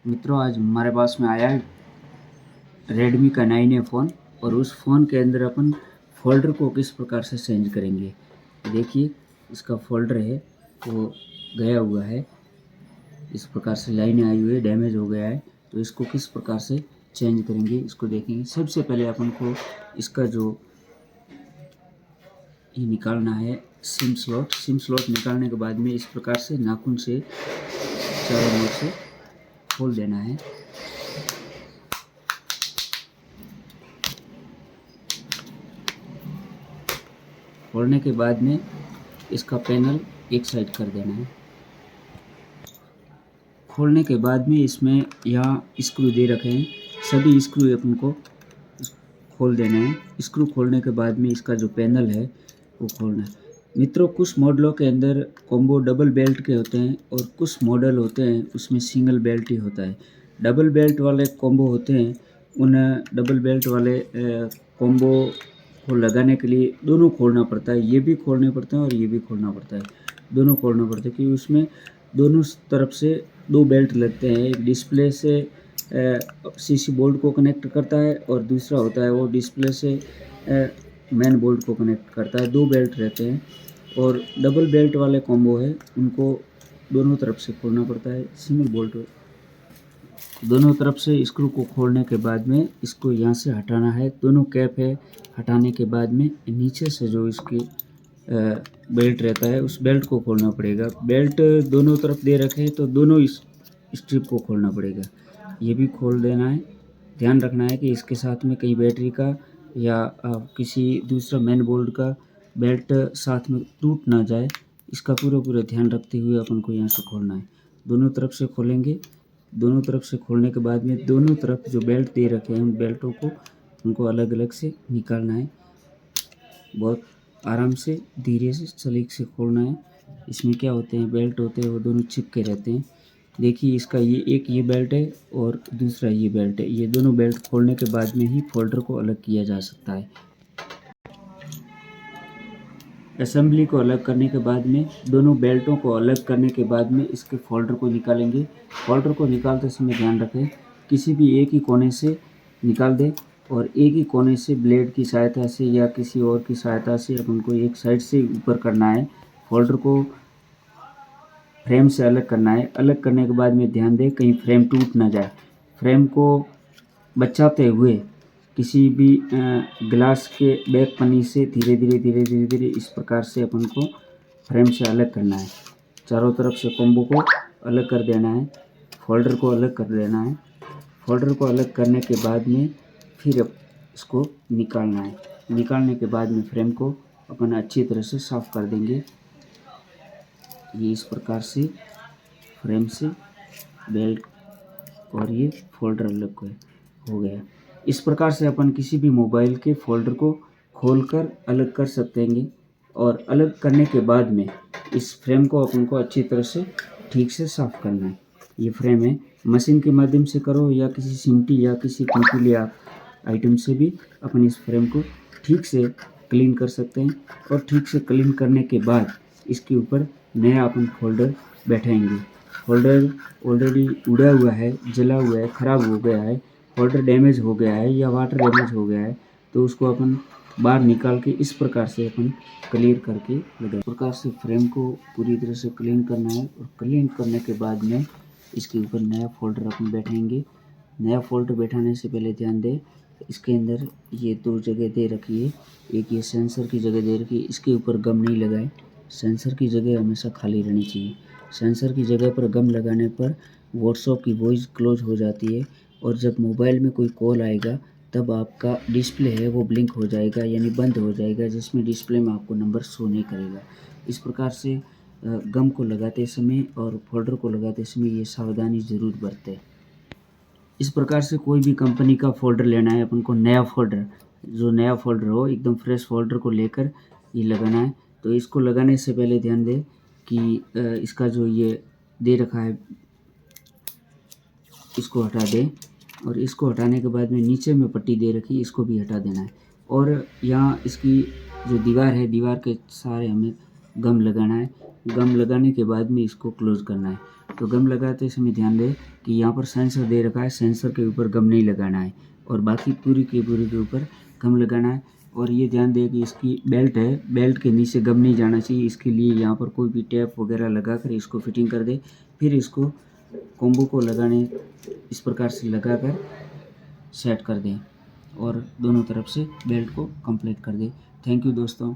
मित्रों, आज हमारे पास में आया है रेडमी का 9A फ़ोन और उस फ़ोन के अंदर अपन फ़ोल्डर को किस प्रकार से चेंज करेंगे। देखिए, इसका फ़ोल्डर है वो गया हुआ है, इस प्रकार से लाइनें आई हुई है, डैमेज हो गया है। तो इसको किस प्रकार से चेंज करेंगे इसको देखेंगे। सबसे पहले अपन को इसका जो ये निकालना है सिम स्लॉट निकालने के बाद में इस प्रकार से नाखून से चारों ओर से खोल देना है। खोलने के बाद में इसका पैनल एक साइड कर देना है। खोलने के बाद में इसमें यहाँ स्क्रू दे रखे हैं, सभी स्क्रू अपन को खोल देना है। स्क्रू खोलने के बाद में इसका जो पैनल है वो खोलना है। मित्रों, कुछ मॉडलों के अंदर कॉम्बो डबल बेल्ट के होते हैं और कुछ मॉडल होते हैं उसमें सिंगल बेल्ट ही होता है। डबल बेल्ट वाले कॉम्बो होते हैं, उन डबल बेल्ट वाले कॉम्बो को लगाने के लिए दोनों खोलना पड़ता है। ये भी खोलने पड़ते हैं और ये भी खोलना पड़ता है, दोनों खोलना पड़ता है, क्योंकि उसमें दोनों तरफ से दो बेल्ट लगते हैं। एक डिस्प्ले से सीसी बोर्ड को कनेक्ट करता है और दूसरा होता है वो डिस्प्ले से मेन बोर्ड को कनेक्ट करता है। दो बेल्ट रहते हैं और डबल बेल्ट वाले कॉम्बो है उनको दोनों तरफ से खोलना पड़ता है। सिंगल बोल्ट दोनों तरफ से स्क्रू को खोलने के बाद में इसको यहाँ से हटाना है। दोनों कैप है, हटाने के बाद में नीचे से जो इसकी बेल्ट रहता है उस बेल्ट को खोलना पड़ेगा। बेल्ट दोनों तरफ दे रखे हैं तो दोनों इस स्ट्रिप को खोलना पड़ेगा, ये भी खोल देना है। ध्यान रखना है कि इसके साथ में कहीं बैटरी का या किसी दूसरा मेन बोर्ड का बेल्ट साथ में टूट ना जाए, इसका पूरा ध्यान रखते हुए अपन को यहाँ से खोलना है। दोनों तरफ से खोलेंगे। दोनों तरफ से खोलने के बाद में दोनों तरफ जो बेल्ट दे रखे हैं उन बेल्टों को उनको अलग अलग से निकालना है। बहुत आराम से धीरे से सलीक से खोलना है। इसमें क्या होते हैं, बेल्ट होते हैं वो दोनों चिपके रहते हैं। देखिए, इसका ये बेल्ट है और दूसरा ये बेल्ट है। ये दोनों बेल्ट खोलने के बाद में ही फोल्डर को अलग किया जा सकता है। असेंबली को अलग करने के बाद में दोनों बेल्टों को अलग करने के बाद में इसके फोल्डर को निकालेंगे। फोल्डर को निकालते समय ध्यान रखें किसी भी एक ही कोने से निकाल दें और एक ही कोने से ब्लेड की सहायता से या किसी और की सहायता से अपन को एक साइड से ऊपर करना है। फोल्डर को फ्रेम से अलग करना है। अलग करने के बाद में ध्यान दें कहीं फ्रेम टूट ना जाए। फ्रेम को बचाते हुए किसी भी ग्लास के बैक पन्नी से धीरे धीरे इस प्रकार से अपन को फ्रेम से अलग करना है। चारों तरफ से कॉम्बो को अलग कर देना है, फोल्डर को अलग कर देना है। फोल्डर को अलग करने के बाद में फिर इसको निकालना है। निकालने के बाद में फ्रेम को अपन अच्छी तरह से साफ़ कर देंगे। ये इस प्रकार से फ्रेम से बेल्ट और ये फोल्डर अलग हो गया। इस प्रकार से अपन किसी भी मोबाइल के फोल्डर को खोलकर अलग कर सकते हैं। और अलग करने के बाद में इस फ्रेम को अपन को अच्छी तरह से ठीक से साफ़ करना है। ये फ्रेम है, मशीन के माध्यम से करो या किसी सिमटी या किसी कंपीले आइटम से भी अपन इस फ्रेम को ठीक से क्लीन कर सकते हैं। और ठीक से क्लीन करने के बाद इसके ऊपर नया अपन फोल्डर बैठाएंगे। फोल्डर ऑलरेडी उड़ा हुआ है, जला हुआ है, ख़राब हो गया है, फोल्डर डैमेज हो गया है या वाटर डैमेज हो गया है, तो उसको अपन बाहर निकाल के इस प्रकार से अपन क्लीन करके लगाए। इस प्रकार से फ्रेम को पूरी तरह से क्लीन करना है और क्लीन करने के बाद में इसके ऊपर नया फोल्डर अपन बैठाएंगे। नया फोल्डर बैठाने से पहले ध्यान दें इसके अंदर ये दो जगह दे रखी है, एक ये सेंसर की जगह दे रखी है, इसके ऊपर गम नहीं लगाए। सेंसर की जगह हमेशा खाली रहनी चाहिए। सेंसर की जगह पर गम लगाने पर व्हाट्सएप की वॉइस क्लोज हो जाती है और जब मोबाइल में कोई कॉल आएगा तब आपका डिस्प्ले है वो ब्लिंक हो जाएगा, यानी बंद हो जाएगा, जिसमें डिस्प्ले में आपको नंबर शो नहीं करेगा। इस प्रकार से गम को लगाते समय और फोल्डर को लगाते समय ये सावधानी ज़रूर बरतें। इस प्रकार से कोई भी कंपनी का फ़ोल्डर लेना है अपन को, नया फ़ोल्डर, जो नया फ़ोल्डर हो एकदम फ्रेश फ़ोल्डर को लेकर ये लगाना है। तो इसको लगाने से पहले ध्यान दें कि इसका जो ये दे रखा है इसको हटा दें और इसको हटाने के बाद में नीचे में पट्टी दे रखी है इसको भी हटा देना है। और यहाँ इसकी जो दीवार है, दीवार के सहारे हमें गम लगाना है। गम लगाने के बाद में इसको क्लोज़ करना है। तो गम लगाते समय ध्यान दें कि यहाँ पर सेंसर दे रखा है, सेंसर के ऊपर गम नहीं लगाना है और बाकी पूरी के ऊपर गम लगाना है। और ये ध्यान दें कि इसकी बेल्ट है, बेल्ट के नीचे गम नहीं जाना चाहिए, इसके लिए यहाँ पर कोई भी टेप वगैरह लगा कर इसको फिटिंग कर दे। फिर इसको कॉम्बो को लगाने इस प्रकार से लगा कर सेट कर दें और दोनों तरफ से बेल्ट को कंप्लीट कर दें। थैंक यू दोस्तों।